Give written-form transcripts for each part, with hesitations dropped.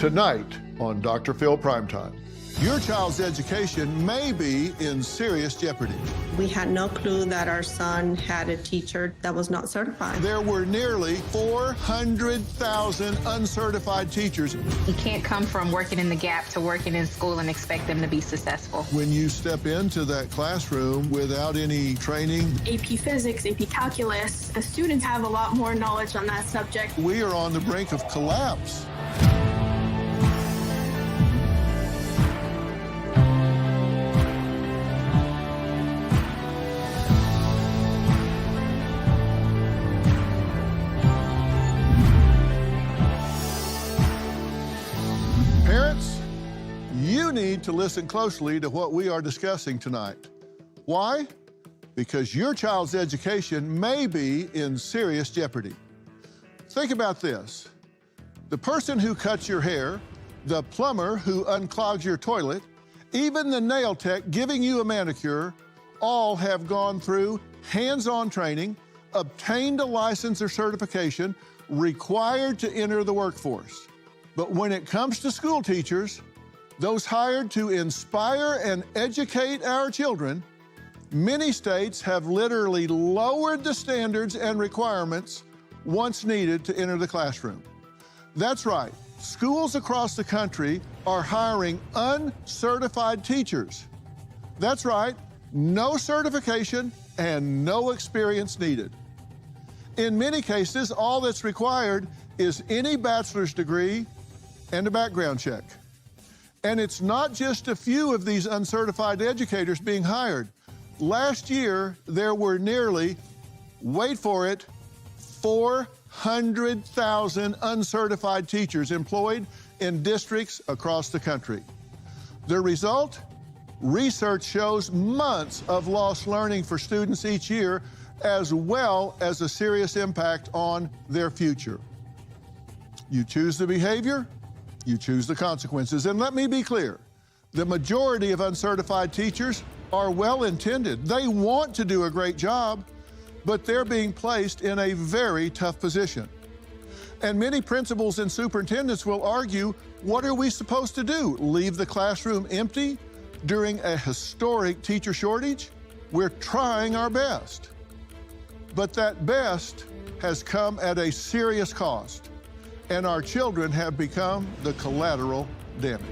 Tonight on Dr. Phil Primetime. Your child's education may be in serious jeopardy. We had no clue that our son had a teacher that was not certified. There were nearly 400,000 uncertified teachers. You can't come from working in the gap to working in school and expect them to be successful. When you step into that classroom without any training, AP Physics, AP Calculus, the students have a lot more knowledge on that subject. we are on the brink of collapse. Parents, you need to listen closely to what we are discussing tonight. Why? Because your child's education may be in serious jeopardy. Think about this. The person who cuts your hair, the plumber who unclogs your toilet, even the nail tech giving you a manicure, all have gone through hands-on training, obtained a license or certification, required to enter the workforce. But when it comes to school teachers, those hired to inspire and educate our children, many states have literally lowered the standards and requirements once needed to enter the classroom. That's right, schools across the country are hiring uncertified teachers. That's right, no certification and no experience needed. In many cases, all that's required is any bachelor's degree and a background check. And it's not just a few of these uncertified educators being hired. Last year, there were nearly, wait for it, 400,000 uncertified teachers employed in districts across the country. The result? Research shows months of lost learning for students each year, as well as a serious impact on their future. You choose the behavior, you choose the consequences. And let me be clear, the majority of uncertified teachers are well-intended. They want to do a great job, but they're being placed in a very tough position. And many principals and superintendents will argue, what are we supposed to do? Leave the classroom empty during a historic teacher shortage? We're trying our best. But that best has come at a serious cost, and our children have become the collateral damage.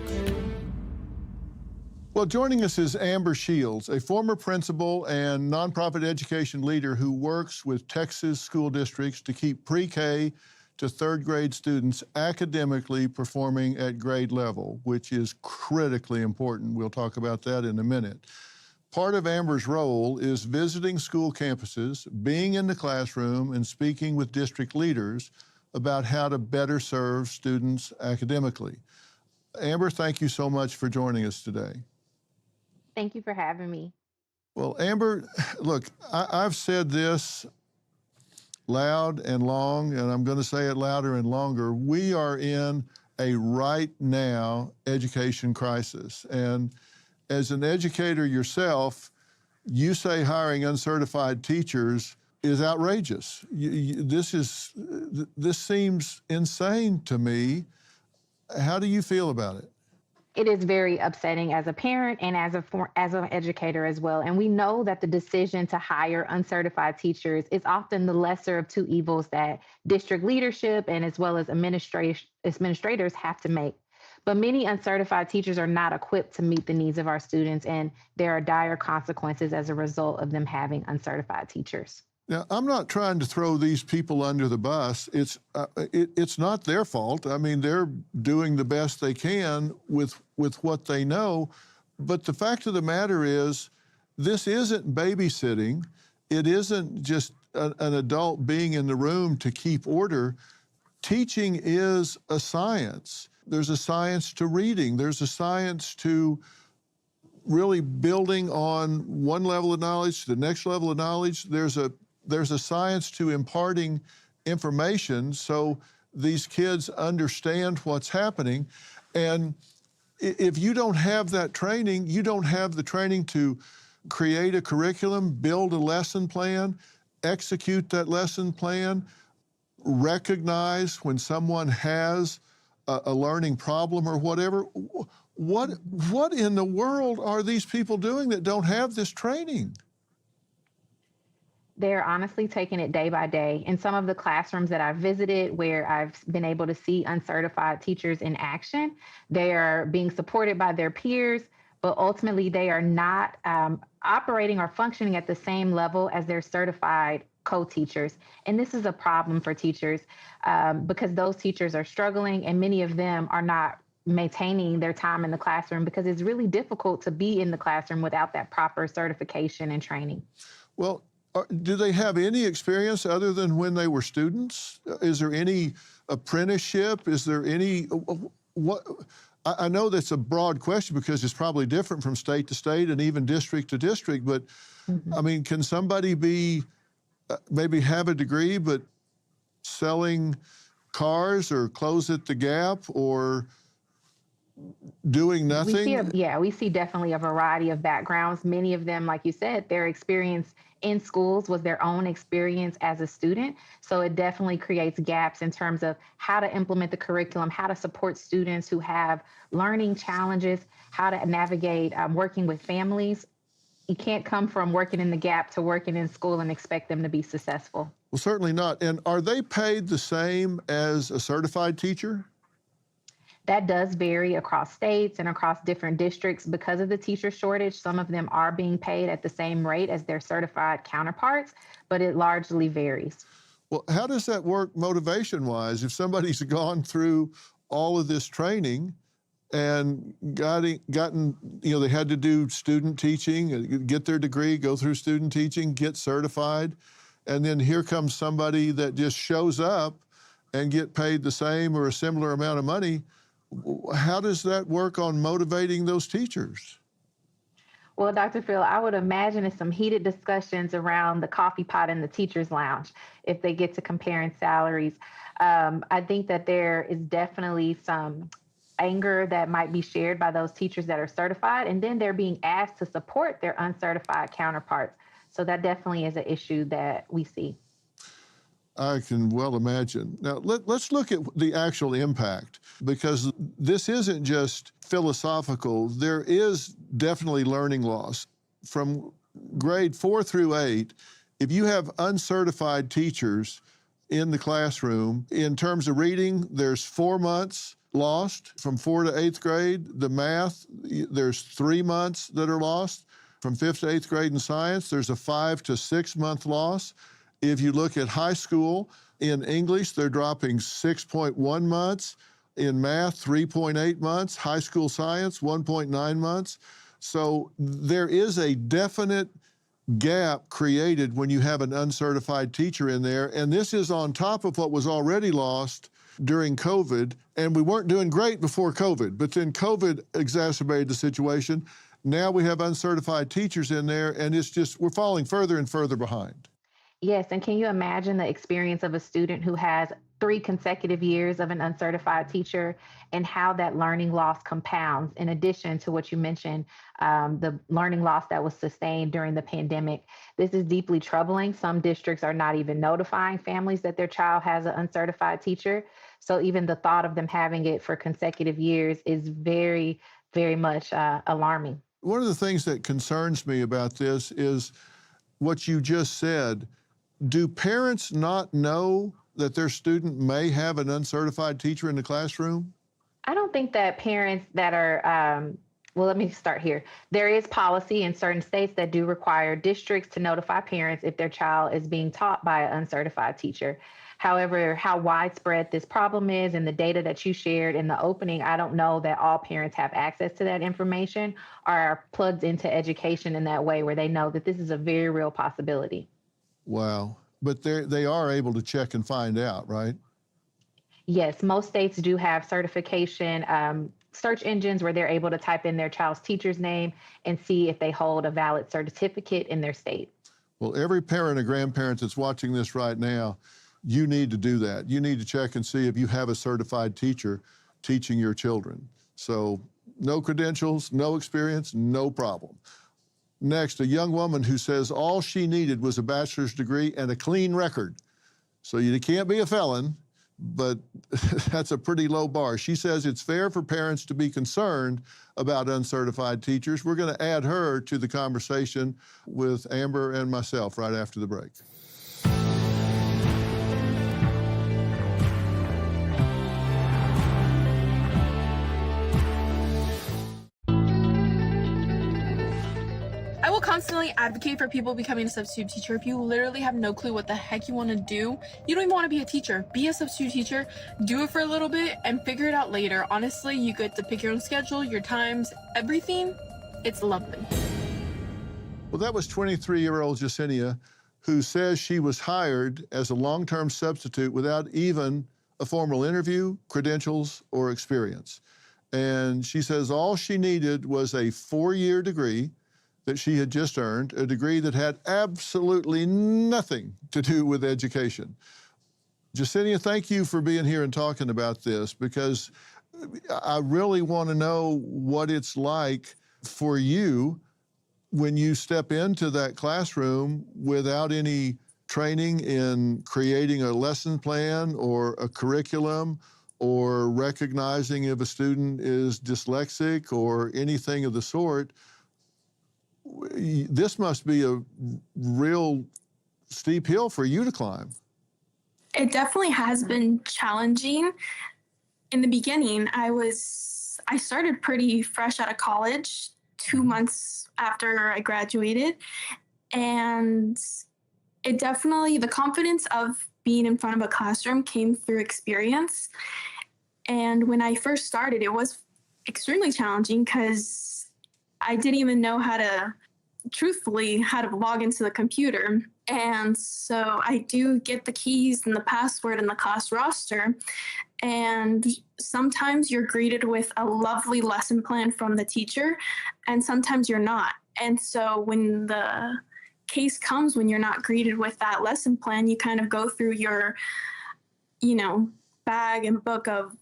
Well, joining us is Amber Shields, a former principal and nonprofit education leader who works with Texas school districts to keep pre-K to third grade students academically performing at grade level, which is critically important. We'll talk about that in a minute. Part of Amber's role is visiting school campuses, being in the classroom, and speaking with district leaders about how to better serve students academically. Amber, thank you so much for joining us today. Thank you for having me. Well, Amber, look, I've said this loud and long, and I'm going to say it louder and longer. We are in a right now education crisis. And as an educator yourself, you say hiring uncertified teachers is outrageous. This seems insane to me. How do you feel about it? It is very upsetting as a parent and as an educator as well. And we know that the decision to hire uncertified teachers is often the lesser of two evils that district leadership and as well as administrators have to make. But many uncertified teachers are not equipped to meet the needs of our students, and there are dire consequences as a result of them having uncertified teachers. Now, I'm not trying to throw these people under the bus. It's not their fault. I mean, they're doing the best they can with what they know. But the fact of the matter is, this isn't babysitting. It isn't just an adult being in the room to keep order. Teaching is a science. There's a science to reading. There's a science to really building on one level of knowledge to the next level of knowledge. There's a science to imparting information so these kids understand what's happening. And if you don't have that training, you don't have the training to create a curriculum, build a lesson plan, execute that lesson plan, recognize when someone has a learning problem or whatever. What in the world are these people doing that don't have this training? They're honestly taking it day by day. In some of the classrooms that I've visited where I've been able to see uncertified teachers in action, they are being supported by their peers, but ultimately they are not operating or functioning at the same level as their certified co-teachers. And this is a problem for teachers because those teachers are struggling and many of them are not maintaining their time in the classroom because it's really difficult to be in the classroom without that proper certification and training. Well, do they have any experience other than when they were students? Is there any apprenticeship? Is there any, what? I know that's a broad question because it's probably different from state to state and even district to district, but I mean, can somebody be, maybe have a degree, but selling cars or clothes at the Gap or doing nothing? We see definitely a variety of backgrounds. Many of them, like you said, their experience in schools was their own experience as a student. So it definitely creates gaps in terms of how to implement the curriculum, how to support students who have learning challenges, how to navigate working with families. You can't come from working in the Gap to working in school and expect them to be successful. Well, certainly not. And are they paid the same as a certified teacher? That does vary across states and across different districts because of the teacher shortage. Some of them are being paid at the same rate as their certified counterparts, but it largely varies. Well, how does that work motivation-wise? If somebody's gone through all of this training and gotten, they had to do student teaching, get their degree, go through student teaching, get certified, and then here comes somebody that just shows up and get paid the same or a similar amount of money. How does that work on motivating those teachers? Well, Dr. Phil, I would imagine it's some heated discussions around the coffee pot in the teacher's lounge if they get to comparing salaries. I think that there is definitely some anger that might be shared by those teachers that are certified, and then they're being asked to support their uncertified counterparts. So that definitely is an issue that we see. I can well imagine. Now, let's look at the actual impact, because this isn't just philosophical. There is definitely learning loss. From grade 4 through 8, if you have uncertified teachers in the classroom, in terms of reading, there's 4 months lost from 4 to 8th grade. The math, there's 3 months that are lost. From 5th to 8th grade in science, there's a 5 to 6 month loss. If you look at high school, in English, they're dropping 6.1 months. In math, 3.8 months. High school science, 1.9 months. So there is a definite gap created when you have an uncertified teacher in there. And this is on top of what was already lost during COVID. And we weren't doing great before COVID, but then COVID exacerbated the situation. Now we have uncertified teachers in there, and it's just, we're falling further and further behind. Yes, and can you imagine the experience of a student who has 3 consecutive years of an uncertified teacher and how that learning loss compounds in addition to what you mentioned, the learning loss that was sustained during the pandemic? This is deeply troubling. Some districts are not even notifying families that their child has an uncertified teacher. So even the thought of them having it for consecutive years is very, very much alarming. One of the things that concerns me about this is what you just said. Do parents not know that their student may have an uncertified teacher in the classroom? I don't think that parents that are, well, let me start here. There is policy in certain states that do require districts to notify parents if their child is being taught by an uncertified teacher. However, how widespread this problem is and the data that you shared in the opening, I don't know that all parents have access to that information or are plugged into education in that way where they know that this is a very real possibility. Wow. But they are able to check and find out, right? Yes, most states do have certification search engines where they're able to type in their child's teacher's name and see if they hold a valid certificate in their state. Well, every parent or grandparent that's watching this right now, you need to do that. You need to check and see if you have a certified teacher teaching your children. So no credentials, no experience, no problem. Next, a young woman who says all she needed was a bachelor's degree and a clean record. So you can't be a felon, but that's a pretty low bar. She says it's fair for parents to be concerned about uncertified teachers. We're going to add her to the conversation with Amber and myself right after the break. I will constantly advocate for people becoming a substitute teacher. If you literally have no clue what the heck you want to do, you don't even want to be a teacher. Be a substitute teacher, do it for a little bit, and figure it out later. Honestly, you get to pick your own schedule, your times, everything. It's lovely. Well, that was 23-year-old Jacinia, who says she was hired as a long-term substitute without even a formal interview, credentials, or experience. And she says all she needed was a 4-year degree that she had just earned, a degree that had absolutely nothing to do with education. Jacinia, thank you for being here and talking about this, because I really want to know what it's like for you when you step into that classroom without any training in creating a lesson plan or a curriculum or recognizing if a student is dyslexic or anything of the sort. This must be a real steep hill for you to climb. It definitely has been challenging. In the beginning, I started pretty fresh out of college, 2 months after I graduated. And it definitely, the confidence of being in front of a classroom came through experience. And when I first started, it was extremely challenging because I didn't even know how to log into the computer. And so I do get the keys and the password and the class roster. And sometimes you're greeted with a lovely lesson plan from the teacher, and sometimes you're not. And so when the case comes when you're not greeted with that lesson plan, you kind of go through your, bag and book of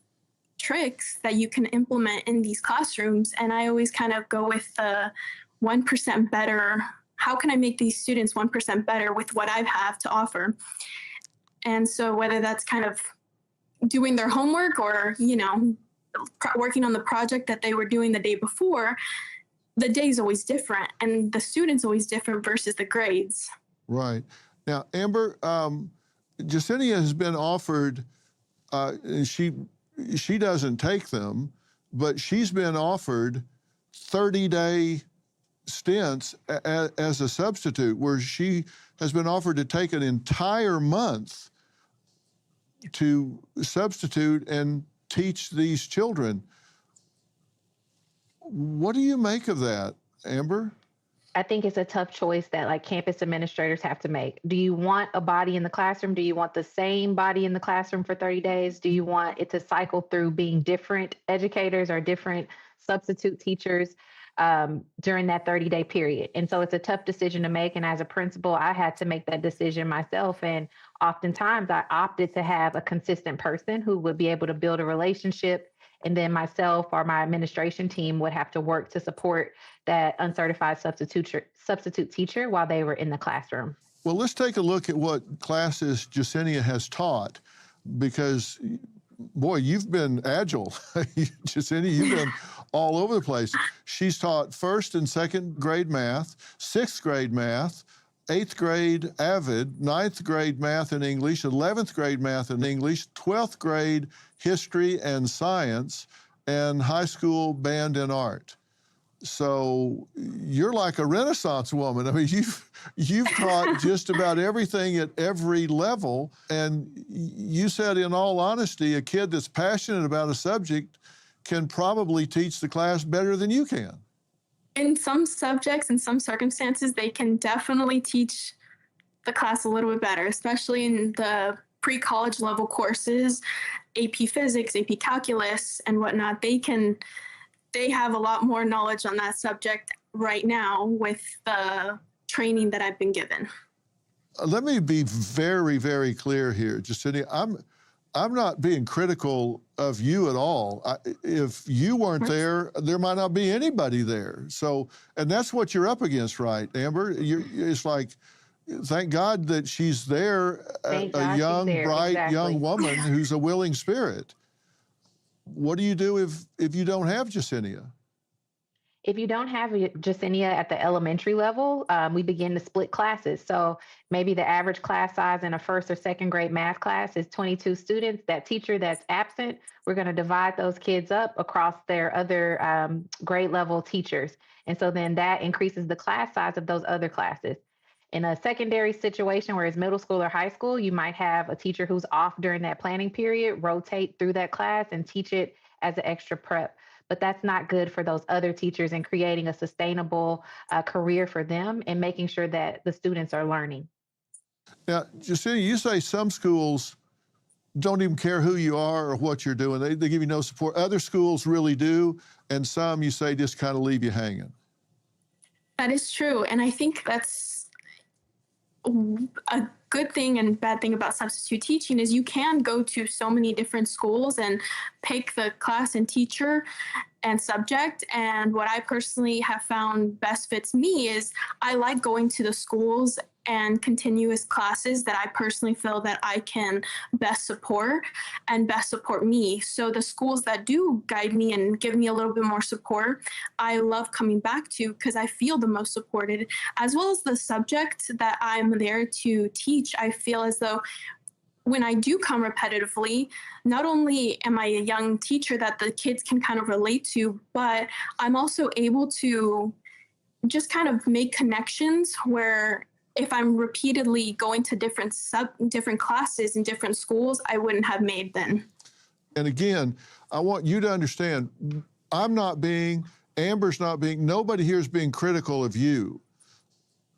tricks that you can implement in these classrooms. And I always kind of go with the 1% better. How can I make these students 1% better with what I have to offer? And so whether that's kind of doing their homework or, working on the project that they were doing the day before, the day is always different and the student's always different versus the grades. Right. Now, Amber, Jacinia has been offered, she doesn't take them, but she's been offered 30-day stints as a substitute, where she has been offered to take an entire month to substitute and teach these children. What do you make of that, Amber? I think it's a tough choice that campus administrators have to make. Do you want a body in the classroom? Do you want the same body in the classroom for 30 days? Do you want it to cycle through being different educators or different substitute teachers during that 30-day period? And so it's a tough decision to make. And as a principal, I had to make that decision myself. And oftentimes I opted to have a consistent person who would be able to build a relationship. And then myself or my administration team would have to work to support that uncertified substitute teacher while they were in the classroom. Well, let's take a look at what classes Jacinia has taught, because, boy, you've been agile. Jacinia, you've been all over the place. She's taught 1st and 2nd grade math, 6th grade math, 8th grade AVID, 9th grade math and English, 11th grade math and English, 12th grade history and science, and high school band and art. So you're like a Renaissance woman. I mean, you've taught just about everything at every level. And you said, in all honesty, a kid that's passionate about a subject can probably teach the class better than you can. In some subjects, in some circumstances, they can definitely teach the class a little bit better, especially in the pre-college level courses, AP Physics, AP Calculus, and whatnot. They have a lot more knowledge on that subject right now with the training that I've been given. Let me be very, very clear here, Jacinia. I'm not being critical of you at all. If you weren't there might not be anybody there. So, and that's what you're up against, right, Amber? It's like thank God that she's there, Thank a God she's young, there, bright exactly. young woman who's a willing spirit. What do you do if you don't have Jasenia? If you don't have Jasenia at the elementary level, we begin to split classes. So maybe the average class size in a first or second grade math class is 22 students. That teacher that's absent, we're going to divide those kids up across their other grade level teachers. And so then that increases the class size of those other classes. In a secondary situation where it's middle school or high school, you might have a teacher who's off during that planning period, rotate through that class and teach it as an extra prep. But that's not good for those other teachers and creating a sustainable career for them and making sure that the students are learning. Now, Jasenia, you say some schools don't even care who you are or what you're doing. They give you no support. Other schools really do, and some, you say, just kind of leave you hanging. That is true. And I think that's a good thing and bad thing about substitute teaching is you can go to so many different schools and pick the class and teacher and subject. And what I personally have found best fits me is I like going to the schools and continuous classes that I personally feel that I can best support and best support me. So the schools that do guide me and give me a little bit more support, I love coming back to because I feel the most supported, as well as the subject that I'm there to teach. I feel as though when I do come repetitively, not only am I a young teacher that the kids can kind of relate to, but I'm also able to just kind of make connections where if I'm repeatedly going to different classes in different schools, I wouldn't have made then. And again, I want you to understand, Amber's not being, nobody here is being critical of you.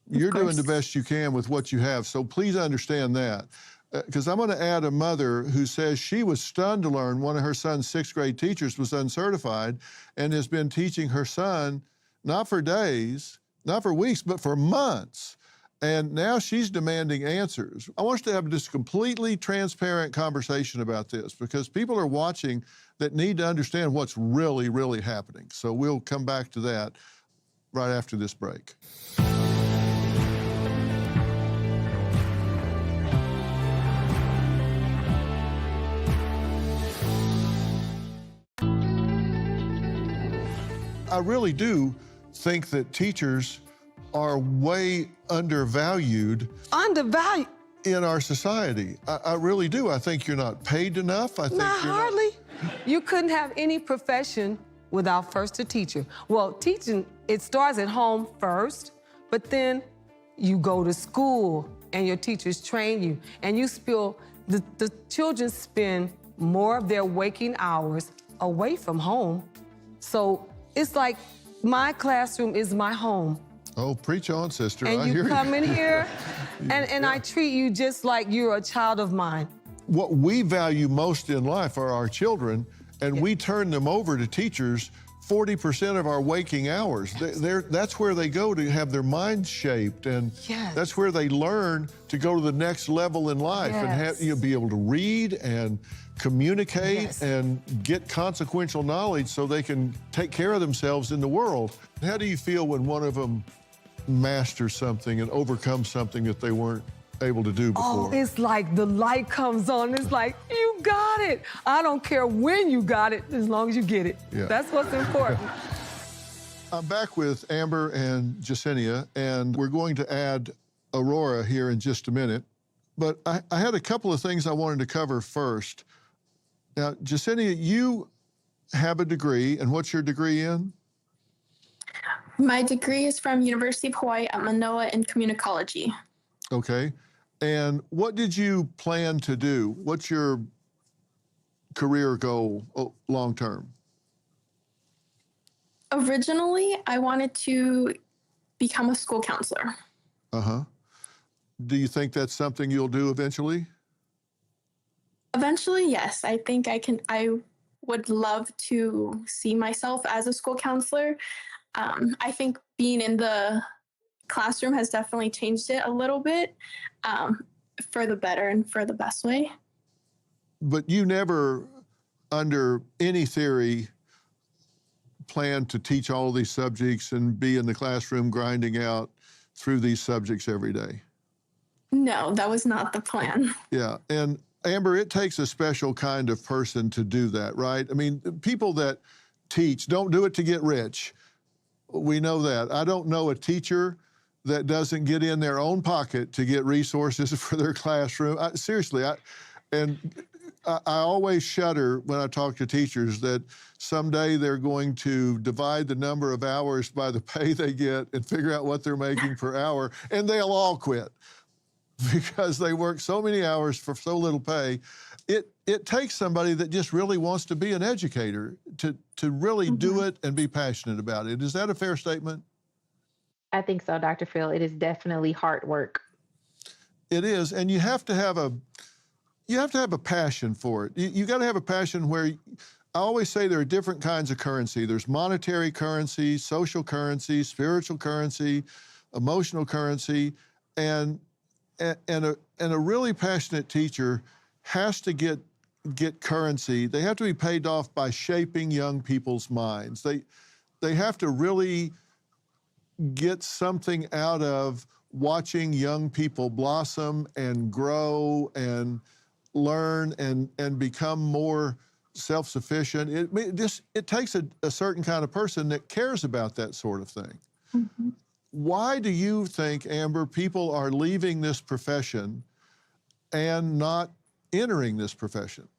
You're doing the best you can with what you have, so please understand that. Because I'm going to add a mother who says she was stunned to learn one of her son's sixth grade teachers was uncertified and has been teaching her son, not for days, not for weeks, but for months. And now she's demanding answers. I want us to have this completely transparent conversation about this because people are watching that need to understand what's really, really happening. So we'll come back to that right after this break. I really do think that teachers are way undervalued. Undervalued? In our society. I really do. I think you're not paid enough. I think Not you're hardly. You couldn't have any profession without first a teacher. Well, teaching, it starts at home first, but then you go to school and your teachers train you, and you spill, the children spend more of their waking hours away from home. So it's like my classroom is my home. Oh, preach on, sister. And I hear you come you. in here, and I treat you just like you're a child of mine. What we value most in life are our children, and we turn them over to teachers 40% of our waking hours. That's where they go to have their minds shaped, and that's where they learn to go to the next level in life and be able to read and communicate and get consequential knowledge so they can take care of themselves in the world. How do you feel when one of them masters something and overcomes something that they weren't able to do before? Oh, it's like the light comes on. It's like, you got it. I don't care when you got it, as long as you get it. Yeah. That's what's important. I'm back with Amber and Jasenia, and we're going to add Aurora here in just a minute. But I had a couple of things I wanted to cover first. Now, Jasenia, you have a degree, and what's your degree in? My degree is from University of Hawaii at Manoa in communicology. Okay. And what did you plan to do? What's your career goal long term? Originally, I wanted to become a school counselor. Uh-huh. Do you think that's something you'll do eventually? Eventually, yes. I think I would love to see myself as a school counselor. I think being in the classroom has definitely changed it a little bit for the better and for the best way. But you never, under any theory, planned to teach all of these subjects and be in the classroom grinding out through these subjects every day? No, that was not the plan. Yeah, and Amber, it takes a special kind of person to do that, right? I mean, people that teach don't do it to get rich. We know that. I don't know a teacher that doesn't get in their own pocket to get resources for their classroom. Seriously, I always shudder when I talk to teachers that someday they're going to divide the number of hours by the pay they get and figure out what they're making per hour, and they'll all quit because they work so many hours for so little pay. It takes somebody that just really wants to be an educator to really do it and be passionate about it. Is that a fair statement? I think so, Dr. Phil. It is definitely hard work. It is, and you have to have a passion for it. You got to have a passion where I always say there are different kinds of currency. There's monetary currency, social currency, spiritual currency, emotional currency, and a really passionate teacher has to get currency. They have to be paid off by shaping young people's minds. They have to really get something out of watching young people blossom and grow and learn and become more self-sufficient. It takes a certain kind of person that cares about that sort of thing. Mm-hmm. Why do you think, Amber, people are leaving this profession and not entering this profession?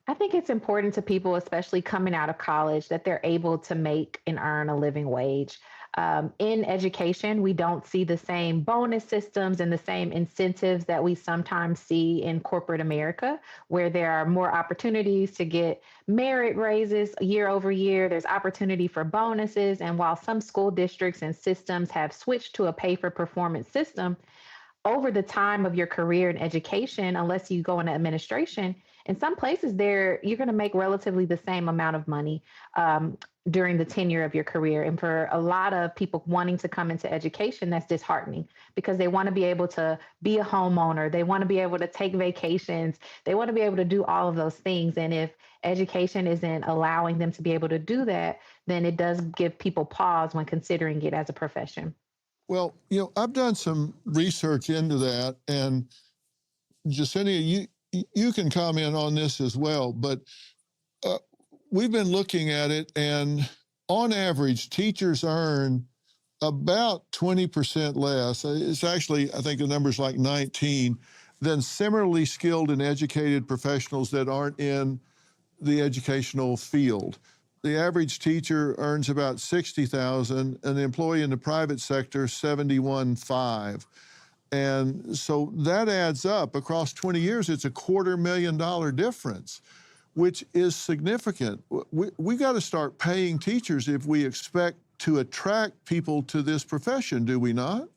I think it's important to people, especially coming out of college, that they're able to make and earn a living wage. In education, we don't see the same bonus systems and the same incentives that we sometimes see in corporate America, where there are more opportunities to get merit raises year over year. There's opportunity for bonuses. And while some school districts and systems have switched to a pay for performance system, over the time of your career in education, unless you go into administration, in some places you're going to make relatively the same amount of money during the tenure of your career. And for a lot of people wanting to come into education, that's disheartening because they want to be able to be a homeowner. They want to be able to take vacations. They want to be able to do all of those things. And if education isn't allowing them to be able to do that, then it does give people pause when considering it as a profession. Well, I've done some research into that, and Jacinia, you can comment on this as well, but we've been looking at it, and on average, teachers earn about 20% less. It's actually, I think the number's like 19, than similarly skilled and educated professionals that aren't in the educational field. The average teacher earns about $60,000, an employee in the private sector, $71,500. And so that adds up. Across 20 years, it's a $250,000 difference, which is significant. We got to start paying teachers if we expect to attract people to this profession, do we not?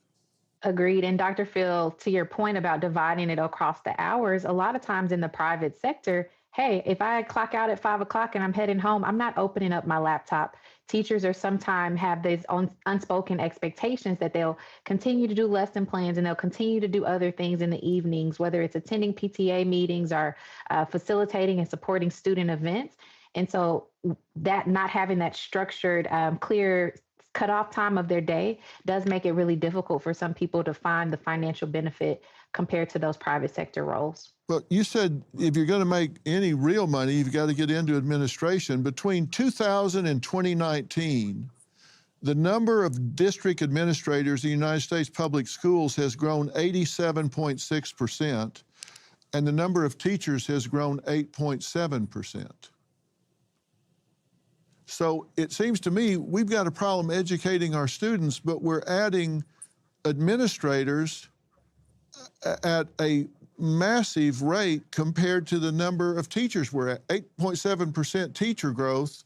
Agreed. And Dr. Phil, to your point about dividing it across the hours, a lot of times in the private sector, hey, if I clock out at 5 o'clock and I'm heading home, I'm not opening up my laptop. Teachers are sometimes have these unspoken expectations that they'll continue to do lesson plans and they'll continue to do other things in the evenings, whether it's attending PTA meetings or facilitating and supporting student events. And so that not having that structured, clear cutoff time of their day does make it really difficult for some people to find the financial benefit compared to those private sector roles. Well, you said if you're going to make any real money, you've got to get into administration. Between 2000 and 2019, the number of district administrators in the United States public schools has grown 87.6%, and the number of teachers has grown 8.7%. So it seems to me we've got a problem educating our students, but we're adding administrators at a massive rate compared to the number of teachers. We're at 8.7% teacher growth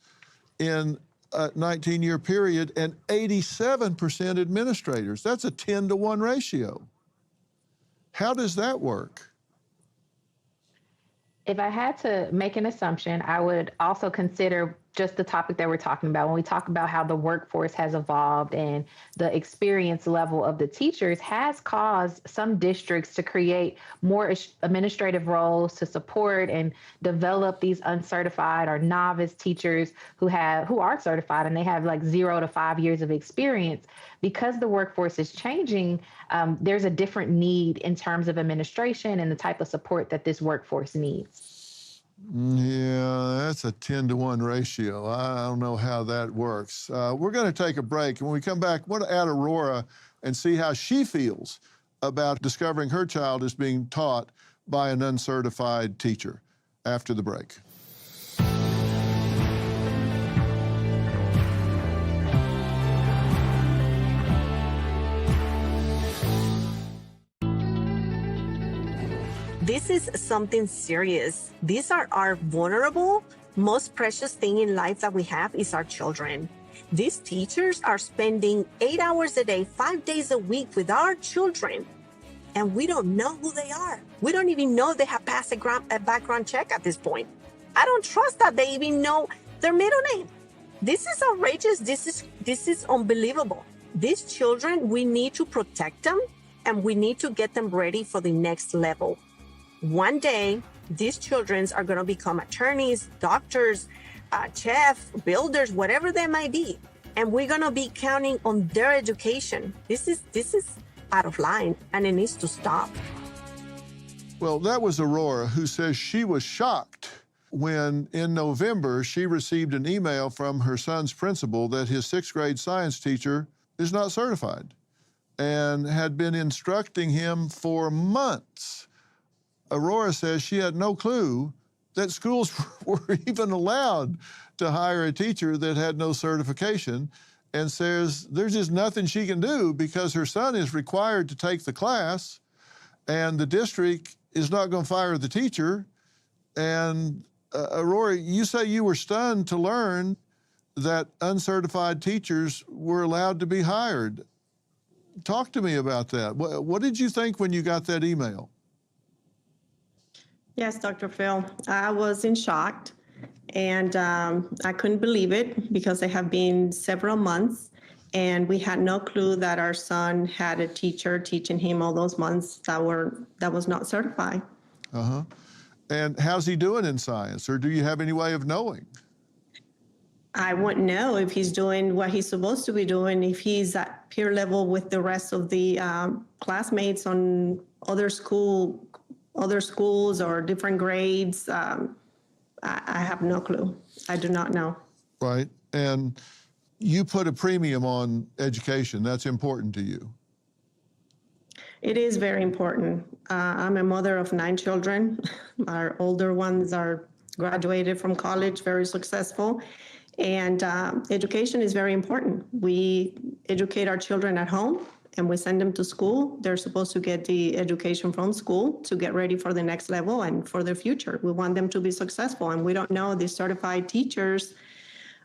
in a 19-year period and 87% administrators. That's a 10-to-1 ratio. How does that work? If I had to make an assumption, I would also consider just the topic that we're talking about, when we talk about how the workforce has evolved and the experience level of the teachers has caused some districts to create more administrative roles to support and develop these uncertified or novice teachers who are certified and they have like 0 to 5 years of experience. Because the workforce is changing, there's a different need in terms of administration and the type of support that this workforce needs. Yeah, that's a 10-to-1 ratio. I don't know how that works. We're going to take a break. When we come back, I want to add Aurora and see how she feels about discovering her child is being taught by an uncertified teacher after the break. This is something serious. These are our vulnerable, most precious thing in life that we have is our children. These teachers are spending 8 hours a day, 5 days a week with our children, and we don't know who they are. We don't even know they have passed a background check at this point. I don't trust that they even know their middle name. This is outrageous. This is unbelievable. These children, we need to protect them, and we need to get them ready for the next level. One day, these children are going to become attorneys, doctors, chefs, builders, whatever they might be. And we're going to be counting on their education. This is out of line, and it needs to stop. Well, that was Aurora, who says she was shocked when in November she received an email from her son's principal that his 6th grade science teacher is not certified and had been instructing him for months. Aurora says she had no clue that schools were even allowed to hire a teacher that had no certification, and says there's just nothing she can do because her son is required to take the class and the district is not going to fire the teacher. And Aurora, you say you were stunned to learn that uncertified teachers were allowed to be hired. Talk to me about that. What did you think when you got that email? Yes, Dr. Phil, I was in shock, and I couldn't believe it because it had been several months, and we had no clue that our son had a teacher teaching him all those months that was not certified. Uh-huh. And how's he doing in science, or do you have any way of knowing? I wouldn't know if he's doing what he's supposed to be doing, if he's at peer level with the rest of the classmates on other schools or different grades. I have no clue. I do not know. Right. And you put a premium on education. That's important to you. It is very important. I'm a mother of 9 children. Our older ones are graduated from college, very successful. And education is very important. We educate our children at home, and we send them to school. They're supposed to get the education from school to get ready for the next level and for their future. We want them to be successful, and we don't know the certified teachers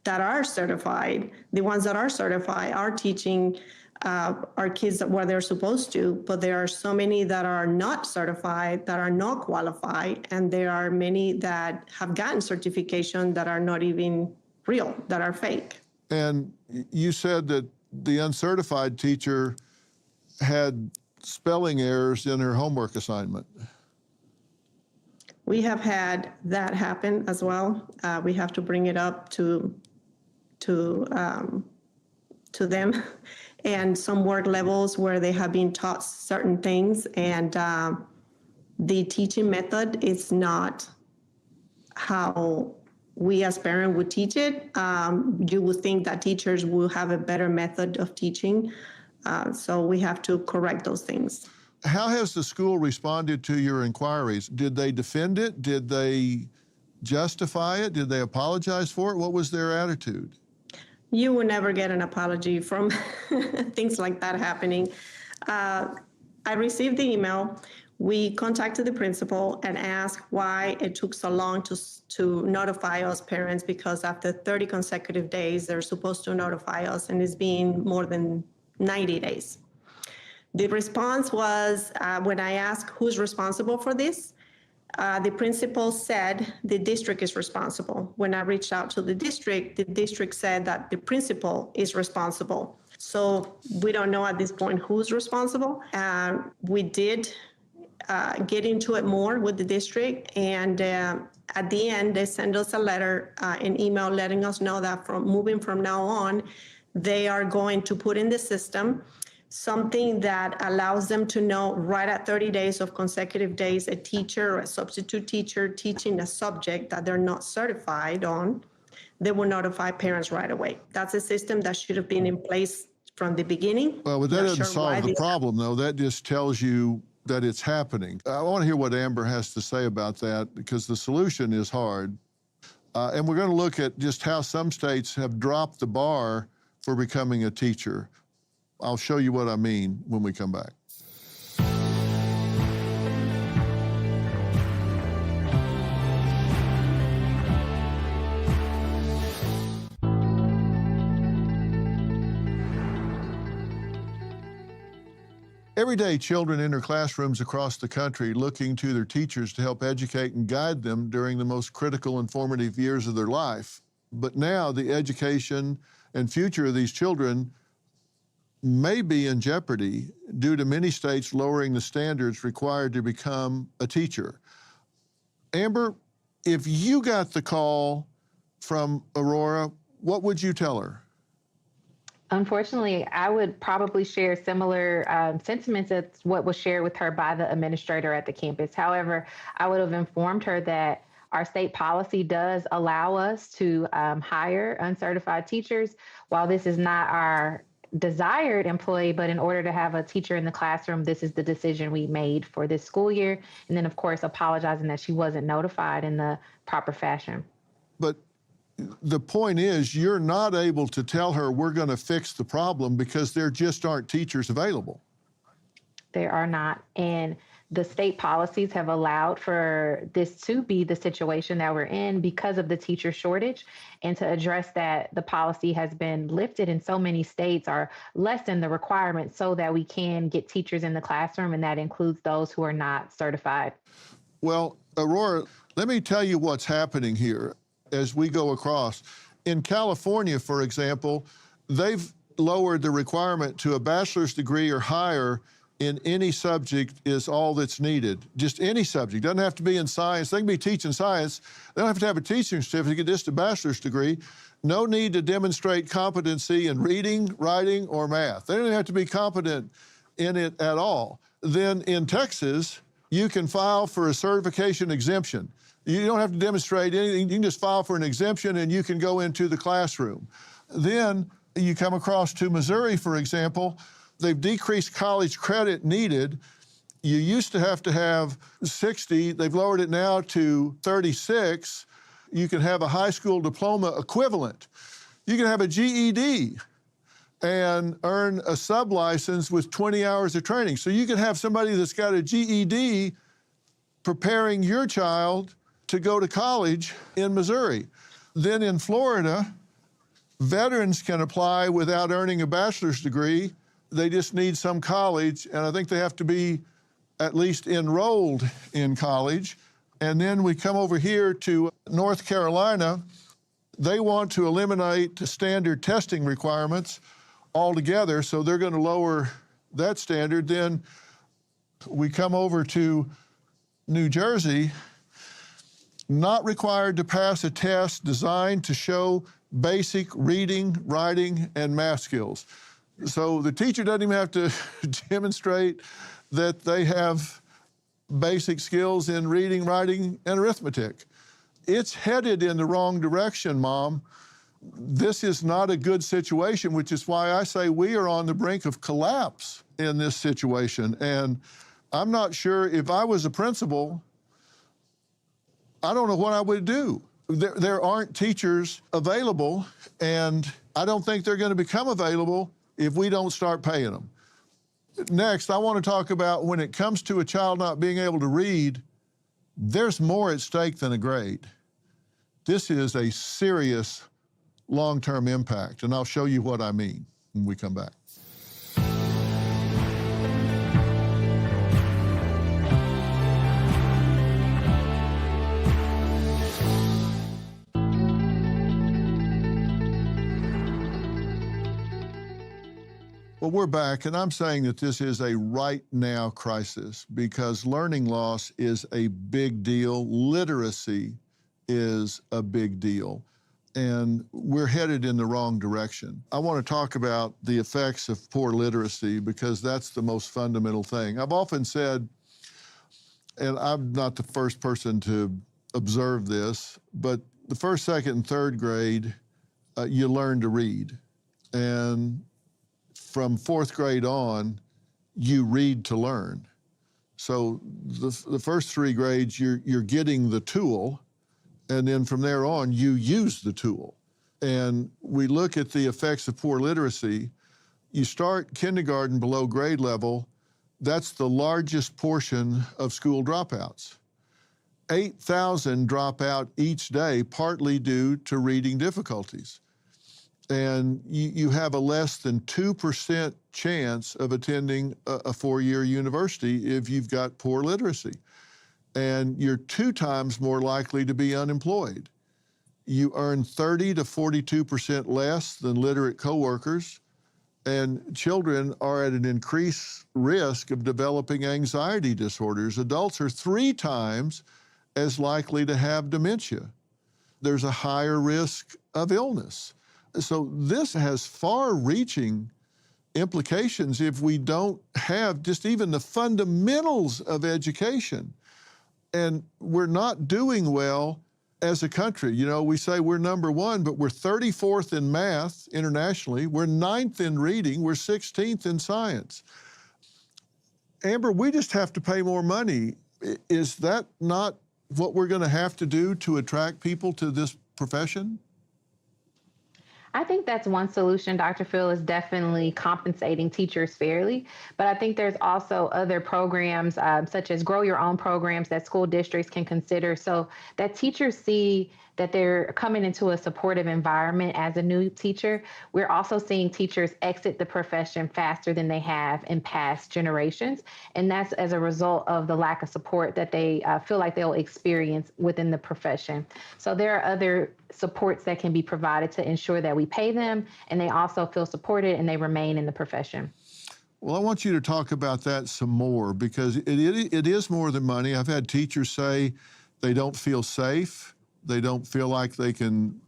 that are certified. The ones that are certified are teaching our kids what they're supposed to, but there are so many that are not certified, that are not qualified, and there are many that have gotten certification that are not even real, that are fake. And you said that the uncertified teacher had spelling errors in her homework assignment. We have had that happen as well. We have to bring it up to them, and some work levels where they have been taught certain things, and the teaching method is not how we as parents would teach it. You would think that teachers will have a better method of teaching. So we have to correct those things. How has the school responded to your inquiries? Did they defend it? Did they justify it? Did they apologize for it? What was their attitude? You will never get an apology from things like that happening. I received the email. We contacted the principal and asked why it took so long to notify us parents, because after 30 consecutive days, they're supposed to notify us, and it's been more than 90 days. The response was, when I asked who's responsible for this, The principal said the district is responsible. When I reached out to the district said that the principal is responsible. So we don't know at this point who's responsible. We did get into it more with the district, and at the end, they sent us a letter, an email letting us know that from now on, they are going to put in the system something that allows them to know right at 30 days of consecutive days, a teacher or a substitute teacher teaching a subject that they're not certified on, they will notify parents right away. That's a system that should have been in place from the beginning. Well, but that doesn't solve the problem, though. That just tells you that it's happening. I want to hear what Amber has to say about that, because the solution is hard. And we're going to look at just how some states have dropped the bar for becoming a teacher. I'll show you what I mean when we come back. Every day, children enter classrooms across the country looking to their teachers to help educate and guide them during the most critical and formative years of their life. But now the education and future of these children may be in jeopardy due to many states lowering the standards required to become a teacher. Amber, if you got the call from Aurora, what would you tell her? Unfortunately, I would probably share similar sentiments as what was shared with her by the administrator at the campus. However, I would have informed her that our state policy does allow us to hire uncertified teachers. While this is not our desired employee, but in order to have a teacher in the classroom, this is the decision we made for this school year. And then, of course, apologizing that she wasn't notified in the proper fashion. But the point is, you're not able to tell her we're going to fix the problem because there just aren't teachers available. There are not. And the state policies have allowed for this to be the situation that we're in because of the teacher shortage. And to address that, the policy has been lifted in so many states or lessened the requirements so that we can get teachers in the classroom, and that includes those who are not certified. Well, Aurora, let me tell you what's happening here as we go across. In California, for example, they've lowered the requirement to a bachelor's degree or higher in any subject is all that's needed. Just any subject. Doesn't have to be in science. They can be teaching science. They don't have to have a teaching certificate, just a bachelor's degree. No need to demonstrate competency in reading, writing, or math. They don't have to be competent in it at all. Then in Texas, you can file for a certification exemption. You don't have to demonstrate anything. You can just file for an exemption and you can go into the classroom. Then you come across to Missouri, for example. They've decreased college credit needed. You used to have 60. They've lowered it now to 36. You can have a high school diploma equivalent. You can have a GED and earn a sub-license with 20 hours of training. So you can have somebody that's got a GED preparing your child to go to college in Missouri. Then in Florida, veterans can apply without earning a bachelor's degree. They just need some college, and I think they have to be at least enrolled in college. And then we come over here to North Carolina. They want to eliminate standard testing requirements altogether, so they're going to lower that standard. Then we come over to New Jersey, not required to pass a test designed to show basic reading, writing, and math skills. So the teacher doesn't even have to demonstrate that they have basic skills in reading, writing, and arithmetic. It's headed in the wrong direction, Mom. This is not a good situation, which is why I say we are on the brink of collapse in this situation. And I'm not sure if I was a principal, I don't know what I would do. There aren't teachers available, and I don't think they're going to become available if we don't start paying them. Next, I want to talk about when it comes to a child not being able to read, there's more at stake than a grade. This is a serious long-term impact, and I'll show you what I mean when we come back. Well, we're back, and I'm saying that this is a right now crisis because learning loss is a big deal. Literacy is a big deal, and we're headed in the wrong direction. I want to talk about the effects of poor literacy because that's the most fundamental thing. I've often said, and I'm not the first person to observe this, but the first, second, and third grade, you learn to read. And from fourth grade on, you read to learn. So the first three grades, you're getting the tool, and then from there on, you use the tool. And we look at the effects of poor literacy. You start kindergarten below grade level, that's the largest portion of school dropouts. 8,000 drop out each day, partly due to reading difficulties. And you have a less than 2% chance of attending a four-year university if you've got poor literacy. And you're 2 times more likely to be unemployed. You earn 30 to 42% less than literate coworkers, and children are at an increased risk of developing anxiety disorders. Adults are 3 times as likely to have dementia. There's a higher risk of illness. So this has far-reaching implications if we don't have just even the fundamentals of education. And we're not doing well as a country. You know, we say we're number 1, but we're 34th in math internationally. We're 9th in reading. We're 16th in science. Amber, we just have to pay more money. Is that not what we're going to have to do to attract people to this profession? I think that's one solution, Dr. Phil, is definitely compensating teachers fairly. But I think there's also other programs, such as grow your own programs that school districts can consider so that teachers see that they're coming into a supportive environment as a new teacher. We're also seeing teachers exit the profession faster than they have in past generations. And that's as a result of the lack of support that they feel like they'll experience within the profession. So there are other supports that can be provided to ensure that we pay them and they also feel supported and they remain in the profession. Well, I want you to talk about that some more because it is more than money. I've had teachers say they don't feel safe. They don't feel like they can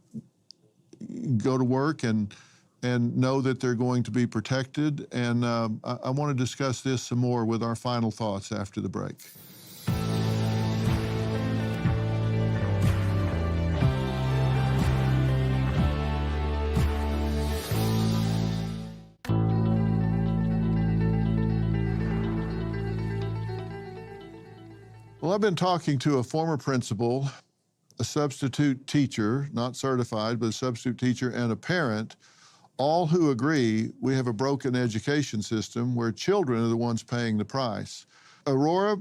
go to work and know that they're going to be protected. And I want to discuss this some more with our final thoughts after the break. Well, I've been talking to a former principal, a substitute teacher, not certified, but a substitute teacher, and a parent, all who agree we have a broken education system where children are the ones paying the price. Aurora,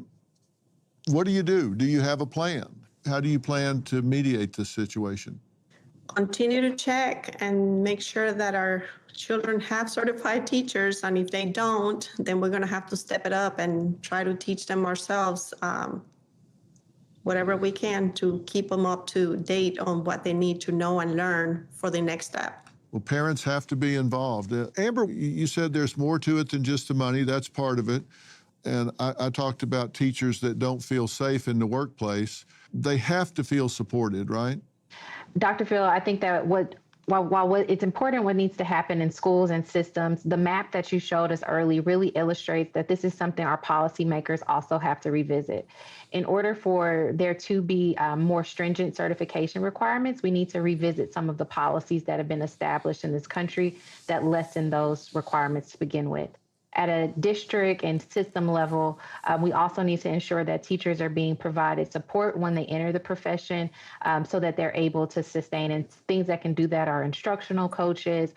what do? Do you have a plan? How do you plan to mediate this situation? Continue to check and make sure that our children have certified teachers, and if they don't, then we're going to have to step it up and try to teach them ourselves whatever we can to keep them up to date on what they need to know and learn for the next step. Well, parents have to be involved. Amber, you said there's more to it than just the money. That's part of it. And I talked about teachers that don't feel safe in the workplace. They have to feel supported, right? Dr. Phil, I think that while it's important what needs to happen in schools and systems, the map that you showed us early really illustrates that this is something our policymakers also have to revisit. In order for there to be more stringent certification requirements, we need to revisit some of the policies that have been established in this country that lessen those requirements to begin with. At a district and system level, we also need to ensure that teachers are being provided support when they enter the profession so that they're able to sustain. And things that can do that are instructional coaches,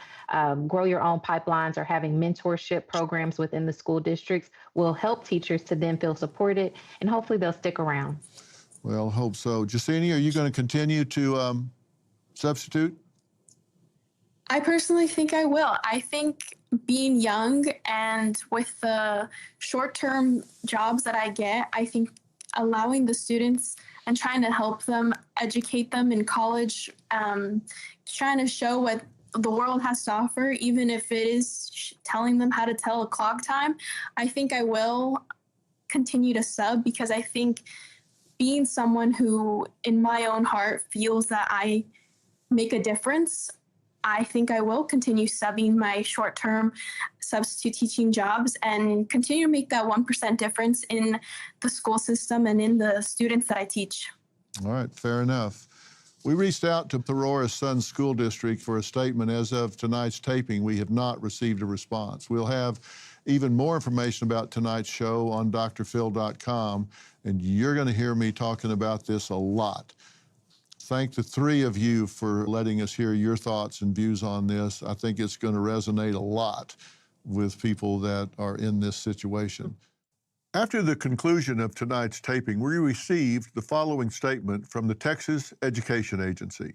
grow your own pipelines, or having mentorship programs within the school districts will help teachers to then feel supported, and hopefully they'll stick around. Well, hope so. Jasini, are you going to continue to substitute? I personally think I will. I think being young and with the short-term jobs that I get, I think allowing the students and trying to help them, educate them in college, trying to show what the world has to offer, even if it is telling them how to tell a clock time, I think I will continue to sub, because I think being someone who in my own heart feels that I make a difference, I think I will continue subbing my short-term substitute teaching jobs and continue to make that 1% difference in the school system and in the students that I teach. All right, fair enough. We reached out to Aurora Sun School District for a statement. As of tonight's taping, we have not received a response. We'll have even more information about tonight's show on drphil.com, and you're going to hear me talking about this a lot. Thank the three of you for letting us hear your thoughts and views on this. I think it's going to resonate a lot with people that are in this situation. After the conclusion of tonight's taping, we received the following statement from the Texas Education Agency.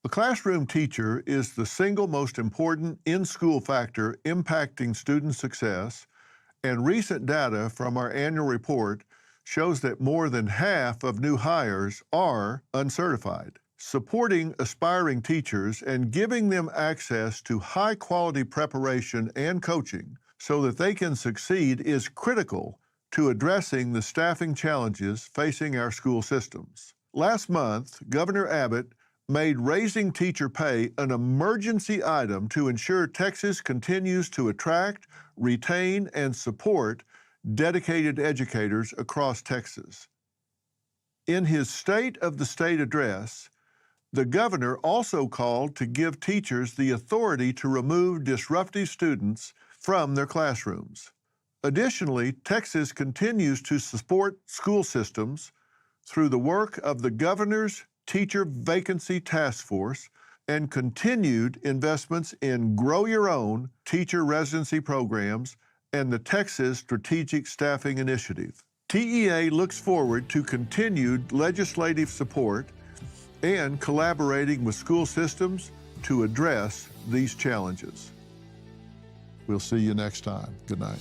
A classroom teacher is the single most important in-school factor impacting student success, and recent data from our annual report shows that more than half of new hires are uncertified. Supporting aspiring teachers and giving them access to high-quality preparation and coaching so that they can succeed is critical to addressing the staffing challenges facing our school systems. Last month, Governor Abbott made raising teacher pay an emergency item to ensure Texas continues to attract, retain, and support dedicated educators across Texas. In his State of the State address, the governor also called to give teachers the authority to remove disruptive students from their classrooms. Additionally, Texas continues to support school systems through the work of the governor's Teacher Vacancy Task Force and continued investments in Grow Your Own teacher residency programs and the Texas Strategic Staffing Initiative. TEA looks forward to continued legislative support and collaborating with school systems to address these challenges. We'll see you next time. Good night.